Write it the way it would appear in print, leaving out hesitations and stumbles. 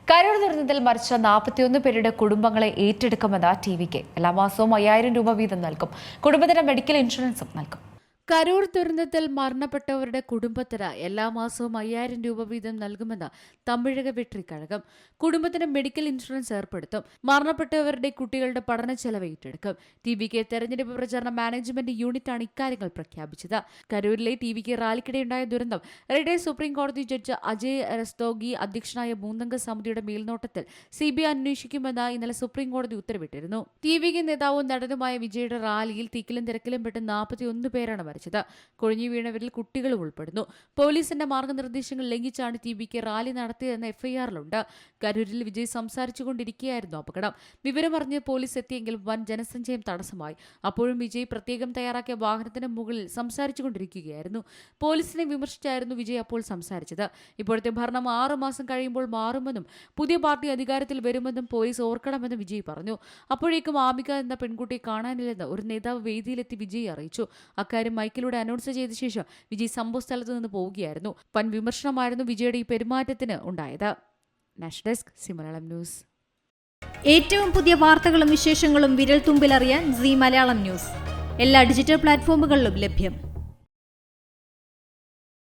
കരൂർ ദുരന്തത്തിൽ മരിച്ച 41 പേരുടെ കുടുംബങ്ങളെ ഏറ്റെടുക്കുമെന്ന് ടിവിക്ക്. എല്ലാ മാസവും 5000 രൂപ വീതം നൽകും. കുടുംബത്തിന് മെഡിക്കൽ ഇൻഷുറൻസും നൽകും. കരൂർ ദുരന്തത്തിൽ മരണപ്പെട്ടവരുടെ കുടുംബത്തിന് എല്ലാ മാസവും 5000 രൂപ വീതം നൽകുമെന്ന് തമിഴക വെട്രിക്കഴകം. കുടുംബത്തിന് മെഡിക്കൽ ഇൻഷുറൻസ് ഏർപ്പെടുത്തും. മരണപ്പെട്ടവരുടെ കുട്ടികളുടെ പഠന ചെലവ് ഏറ്റെടുക്കും. ടിവിക്ക് തെരഞ്ഞെടുപ്പ് പ്രചാരണ മാനേജ്മെന്റ് യൂണിറ്റാണ് ഇക്കാര്യങ്ങൾ പ്രഖ്യാപിച്ചത്. കരൂരിലെ ടിവിക്ക് റാലിക്കിടെയുണ്ടായ ദുരന്തം റിട്ടയർഡ് സുപ്രീം കോടതി ജഡ്ജ് അജയ് രസ്തോഗി അധ്യക്ഷനായ 3-അംഗ സമിതിയുടെ മേൽനോട്ടത്തിൽ CBI അന്വേഷിക്കുമെന്ന് ഇന്നലെ സുപ്രീം കോടതി ഉത്തരവിട്ടിരുന്നു. ടിവിക്ക് നേതാവും നടനുമായ വിജയുടെ റാലിയിൽ തിക്കിലും തിരക്കിലും പെട്ട് 41 പേരാണ് മരിച്ചത്. കൊഴിഞ്ഞു വീണവരിൽ കുട്ടികളും ഉൾപ്പെടുന്നു. പോലീസിന്റെ മാർഗനിർദ്ദേശങ്ങൾ ലംഘിച്ചാണ് ടിവിക്ക് റാലി നടത്തിയതെന്ന് FIR-ലുണ്ട്. കരൂരിൽ വിജയ് സംസാരിച്ചുകൊണ്ടിരിക്കുകയായിരുന്നു അപകടം. വിവരമറിഞ്ഞ് പോലീസ് എത്തിയെങ്കിൽ വൻ ജനസഞ്ചയം തടസ്സമായി. അപ്പോഴും വിജയ് പ്രത്യേകം തയ്യാറാക്കിയ വാഹനത്തിന് മുകളിൽ സംസാരിച്ചുകൊണ്ടിരിക്കുകയായിരുന്നു. പോലീസിനെ വിമർശിച്ചായിരുന്നു വിജയ് അപ്പോൾ സംസാരിച്ചത്. ഇപ്പോഴത്തെ ഭരണം 6 മാസം കഴിയുമ്പോൾ മാറുമെന്നും പുതിയ പാർട്ടി അധികാരത്തിൽ വരുമെന്നും പോലീസ് ഓർക്കണമെന്ന് വിജയ് പറഞ്ഞു. അപ്പോഴേക്കും ആമിക എന്ന പെൺകുട്ടിയെ കാണാനില്ലെന്ന് ഒരു നേതാവ് വേദിയിലെത്തി വിജയ് അറിയിച്ചു. അക്കാര്യം മൈക്കിലൂടെ അനൗൺസ് ചെയ്ത ശേഷം വിജയ് സംഭവ സ്ഥലത്ത് നിന്ന് പോവുകയായിരുന്നു. വൻ വിമർശനമായിരുന്നു വിജയുടെ ഈ പെരുമാറ്റത്തിന് ഉണ്ടായത്. National desk Malayalam news. ഏറ്റവും പുതിയ വാർത്തകളും വിശേഷങ്ങളും വിരൽ തുമ്പിലറിയാൻ Zee മലയാളം ന്യൂസ് എല്ലാ ഡിജിറ്റൽ പ്ലാറ്റ്ഫോമുകളിലും ലഭ്യം.